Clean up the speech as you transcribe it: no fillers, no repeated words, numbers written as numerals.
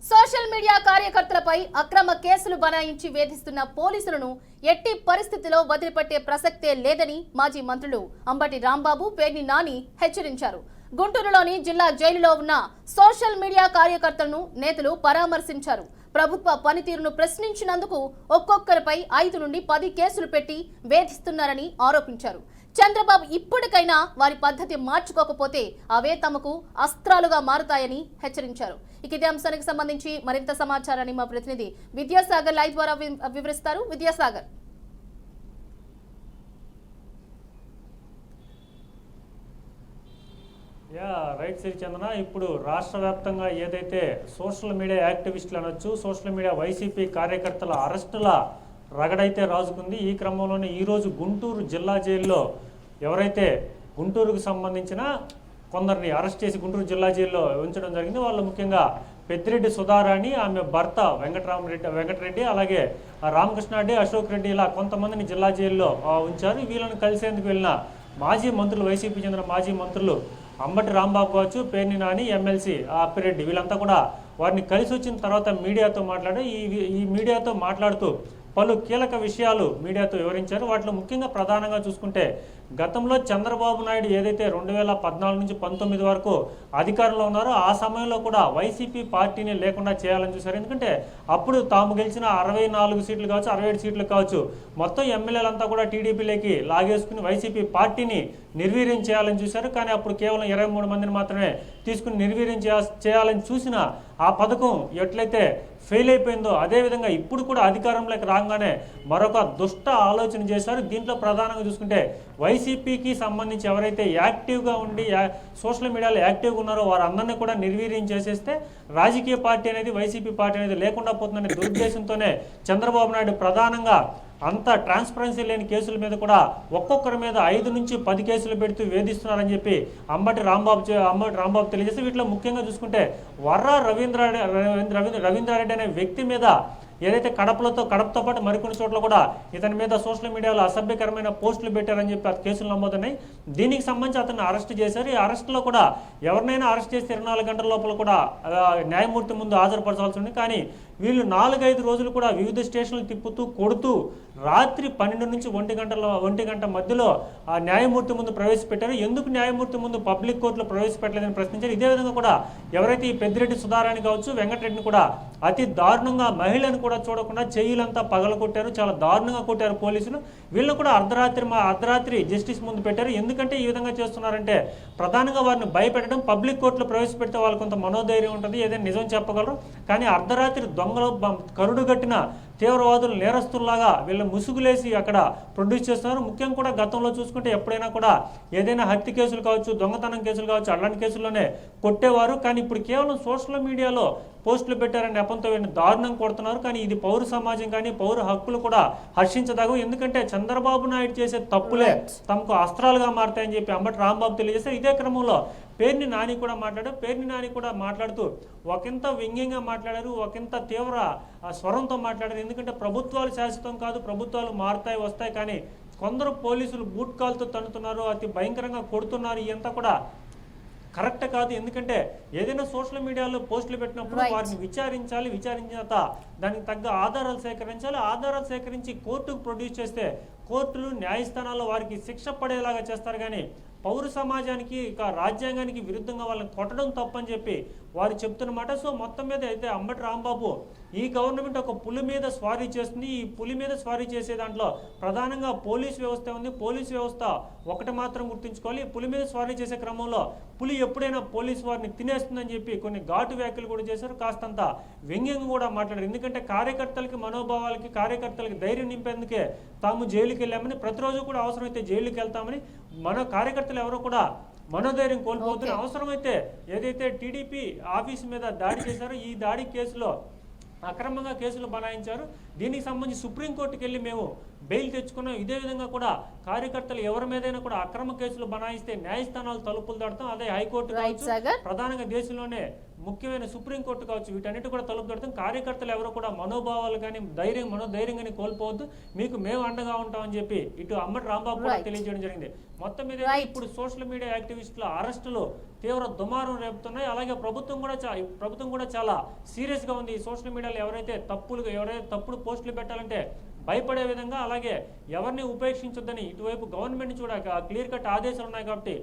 Social media కార్యకర్తలపై అక్రమ కేసులు బనాయించి వేధిస్తున్న పోలీసులను ఎట్టి పరిస్థితిలో వదిలిపెట్టే ప్రసక్తే లేదని మాజీ మంత్రులు అంబటి రాంబాబు, పేర్ని నాని హెచ్చరించారు. గుంటూరులోని జిల్లా జైలులో ఉన్న సోషల్ మీడియా కార్యకర్తలను నేతలు పరామర్శించారు. ప్రభుత్వ పనితీరును ప్రశ్నించినందుకు ఒక్కొక్కరిపై 5 నుండి 10 కేసులు పెట్టి వేధిస్తున్నారని ఆరోపించారు. చంద్రబాబు ఇప్పటికైనా వారి పద్ధతి మార్చుకోకపోతే అవే తమకు అస్త్రాలుగా మారుతాయని హెచ్చరించారు. ఇదే అంశానికి సంబంధించి మరింత సమాచారాన్ని మా ప్రతినిధి విద్యాసాగర్ లైవ్ ద్వారా వివరిస్తారు. విద్యాసాగర్, రైట్ సిరిచందన, ఇప్పుడు రాష్ట్ర వ్యాప్తంగా ఏదైతే సోషల్ మీడియా యాక్టివిస్టులు అనొచ్చు, సోషల్ మీడియా వైసీపీ కార్యకర్తల అరెస్టుల రగడైతే రాజుకుంది. ఈ క్రమంలోనే ఈరోజు గుంటూరు జిల్లా జైల్లో ఎవరైతే గుంటూరుకు సంబంధించిన కొందరిని అరెస్ట్ చేసి గుంటూరు జిల్లా జైల్లో ఉంచడం జరిగింది. వాళ్ళు ముఖ్యంగా పెద్దిరెడ్డి సుధారాణి, ఆమె భర్త వెంకటరెడ్డి, అలాగే రామకృష్ణారెడ్డి, అశోక్ రెడ్డి, ఇలా కొంతమందిని జిల్లా జైల్లో ఉంచారు. వీళ్ళని కలిసేందుకు వెళ్ళిన మాజీ మంత్రులు, వైసీపీ చెందిన మాజీ మంత్రులు అంబటి రాంబాబు కావచ్చు, పేర్ని నాని, ఎమ్మెల్సీ అప్పిరెడ్డి, వీళ్ళంతా కూడా వారిని కలిసి వచ్చిన తర్వాత మీడియాతో మీడియాతో మాట్లాడుతూ పలు కీలక విషయాలు మీడియాతో వివరించారు. వాటిలో ముఖ్యంగా ప్రధానంగా చూసుకుంటే గతంలో చంద్రబాబు నాయుడు ఏదైతే 2014 నుంచి 19 వరకు అధికారంలో ఉన్నారో ఆ సమయంలో కూడా వైసీపీ పార్టీని లేకుండా చేయాలని చూశారు. ఎందుకంటే అప్పుడు తాము గెలిచిన 64 సీట్లు కావచ్చు, 67 సీట్లు కావచ్చు, మొత్తం ఎమ్మెల్యేలంతా కూడా టీడీపీలోకి లాగేసుకుని వైసీపీ పార్టీని నిర్వీర్యం చేయాలని చూశారు. కానీ అప్పుడు కేవలం 23 మందిని మాత్రమే తీసుకుని నిర్వీర్యం చేయాలని చూసిన ఆ పథకం ఎట్లయితే ఫెయిల్ అయిపోయిందో అదేవిధంగా ఇప్పుడు కూడా అధికారంలోకి రాగానే మరొక దుష్ట ఆలోచన చేశారు. దీంట్లో ప్రధానంగా చూసుకుంటే వైసీపీకి సంబంధించి ఎవరైతే యాక్టివ్గా ఉండి సోషల్ మీడియాలో యాక్టివ్గా ఉన్నారో వారందరినీ కూడా నిర్వీర్యం చేసేస్తే రాజకీయ పార్టీ అనేది, వైసీపీ పార్టీ అనేది లేకుండా పోతుందనే దురుద్దేశంతోనే చంద్రబాబు నాయుడు ప్రధానంగా అంత ట్రాన్స్పరెన్సీ లేని కేసుల మీద కూడా ఒక్కొక్కరి మీద 5 నుంచి 10 కేసులు పెడుతూ వేధిస్తున్నారని చెప్పి అంబటి రాంబాబు తెలియజేస్తే, వీటిలో ముఖ్యంగా చూసుకుంటే వర్రా రవీంద్రారెడ్డి అనే వ్యక్తి మీద ఏదైతే కడపతో పాటు మరికొన్ని చోట్ల కూడా ఇతని మీద సోషల్ మీడియాలో అసభ్యకరమైన పోస్టులు పెట్టారని చెప్పి కేసులు నమోదున్నాయి. దీనికి సంబంధించి అతన్ని అరెస్ట్ చేశారు. ఈ అరెస్టులో కూడా ఎవరినైనా అరెస్ట్ చేస్తే 24 గంటల లోపల కూడా న్యాయమూర్తి ముందు హాజరుపరచాల్సి ఉంది. కానీ వీళ్ళు 4-5 రోజులు కూడా వివిధ స్టేషన్లు తిప్పుతూ కొడుతూ రాత్రి 12 నుంచి 1 గంట మధ్యలో ఆ న్యాయమూర్తి ముందు ప్రవేశపెట్టారు. ఎందుకు న్యాయమూర్తి ముందు పబ్లిక్ కోర్టులో ప్రవేశపెట్టలేదని ప్రశ్నించారు. ఇదే విధంగా కూడా ఎవరైతే ఈ పెద్దిరెడ్డి సుధారాణి కావచ్చు, వెంకటరెడ్డిని కూడా అతి దారుణంగా మహిళను కూడా చూడకుండా చెయ్యిలంతా పగలగొట్టారు. చాలా దారుణంగా కొట్టారు పోలీసులు. వీళ్ళని కూడా అర్ధరాత్రి జస్టిస్ ముందు పెట్టారు. ఎందుకంటే ఈ విధంగా చేస్తున్నారంటే ప్రధానంగా వారిని భయపెట్టడం, పబ్లిక్ కోర్టులో ప్రవేశపెడితే వాళ్ళకి కొంత మనోధైర్యం ఉంటుంది, ఏదైనా నిజం చెప్పగలరు. కానీ అర్ధరాత్రి దొంగలు కరుడుగట్టిన తీవ్రవాదులు నేరస్తుల్లాగా వీళ్ళ ముసుగులేసి అక్కడ ప్రొడ్యూస్ చేస్తున్నారు. ముఖ్యంగా కూడా గతంలో చూసుకుంటే ఎప్పుడైనా కూడా ఏదైనా హత్య కేసులు కావచ్చు, దొంగతనం కేసులు కావచ్చు, అలాంటి కేసుల్లోనే కొట్టేవారు. కానీ ఇప్పుడు కేవలం సోషల్ మీడియాలో పోస్టులు పెట్టారని నెపంతో వీళ్ళని దారుణం కొడుతున్నారు. కానీ ఇది పౌర సమాజం కానీ పౌర హక్కులు కూడా హర్షించదగు. ఎందుకంటే చంద్రబాబు నాయుడు చేసే తప్పులే తమకు అస్త్రాలుగా మారుతాయని చెప్పి అంబటి రాంబాబు తెలియజేస్తారు. ఇదే క్రమంలో పేర్ని నాని కూడా మాట్లాడుతూ ఒకంత వ్యంగ్యంగా మాట్లాడారు, ఒకంత తీవ్ర స్వరంతో మాట్లాడారు. ఎందుకంటే ప్రభుత్వాలు శాశ్వతం కాదు, ప్రభుత్వాలు మారుతాయి వస్తాయి, కానీ కొందరు పోలీసులు బూట్ కాల్తో తన్నుతున్నారు, అతి భయంకరంగా కొడుతున్నారు. ఇదంతా కూడా కరెక్ట్ కాదు. ఎందుకంటే ఏదైనా సోషల్ మీడియాలో పోస్టులు పెట్టినప్పుడు వారిని విచారించాలి, విచారించిన దానికి తగ్గ ఆధారాలు సేకరించాలి. ఆధారాలు సేకరించి కోర్టుకు ప్రొడ్యూస్ చేస్తే కోర్టులు, న్యాయస్థానాల్లో వారికి శిక్ష పడేలాగా చేస్తారు. కానీ పౌర సమాజానికి, రాజ్యాంగానికి విరుద్ధంగా వాళ్ళని కొట్టడం తప్పని చెప్పి వారు చెప్తున్నమాట. సో మొత్తం మీద అయితే అంబటి రాంబాబు ఈ గవర్నమెంట్ ఒక పులి మీద స్వారీ చేస్తుంది. ఈ పులి మీద స్వారీ చేసే దాంట్లో ప్రధానంగా పోలీస్ వ్యవస్థ ఉంది. పోలీస్ వ్యవస్థ ఒకటి మాత్రం గుర్తుంచుకోవాలి, పులి మీద స్వారీ చేసే క్రమంలో పులి ఎప్పుడైనా పోలీసు వారిని తినేస్తుందని చెప్పి కొన్ని ఘాటు వ్యాఖ్యలు కూడా చేశారు. కాస్తంత వ్యంగ్యంగా కూడా మాట్లాడారు. ఎందుకంటే కార్యకర్తలకి మనోభావాలకి, కార్యకర్తలకి ధైర్యం నింపేందుకే తాము జైలుకి వెళ్ళామని, ప్రతిరోజు కూడా అవసరమైతే జైలుకి వెళ్తామని, మన కార్యకర్తలు ఎవరో కూడా మనోధైర్యం కోల్పోతున్న అవసరమైతే ఏదైతే టీడీపీ ఆఫీసు మీద దాడి చేశారో ఈ దాడి కేసులో అక్రమంగా కేసులు బనాయించారు. దీనికి సంబంధించి సుప్రీంకోర్టుకి వెళ్ళి మేము బెయిల్ తెచ్చుకున్నాం. ఇదే విధంగా కూడా కార్యకర్తలు ఎవరి మీదైనా కూడా అక్రమ కేసులు బనాయిస్తే న్యాయస్థానాలు తలుపులు దాడతాం. అదే హైకోర్టు ప్రధానంగా దేశంలోనే ముఖ్యమైన సుప్రీంకోర్టు కావచ్చు, వీటన్నిటి కూడా తలుపు పెడతాం. కార్యకర్తలు ఎవరు కూడా మనోభావాలు కానీ మనోధైర్యం కానీ కోల్పోవద్దు, మీకు మేము అండగా ఉంటామని చెప్పి ఇటు అంబటి రాంబాబు కూడా తెలియజేయడం జరిగింది. మొత్తం మీద ఇప్పుడు సోషల్ మీడియా యాక్టివిస్టుల అరెస్టులు తీవ్ర దుమారం రేపుతున్నాయి. అలాగే ప్రభుత్వం కూడా చాలా సీరియస్ గా ఉంది. ఈ సోషల్ మీడియాలో ఎవరైతే తప్పుడు పోస్టులు పెట్టాలంటే భయపడే విధంగా, అలాగే ఎవరిని ఉపేక్షించొద్దని ఇటువైపు గవర్నమెంట్ కూడా క్లియర్ కట్ ఆదేశాలు ఉన్నాయి. కాబట్టి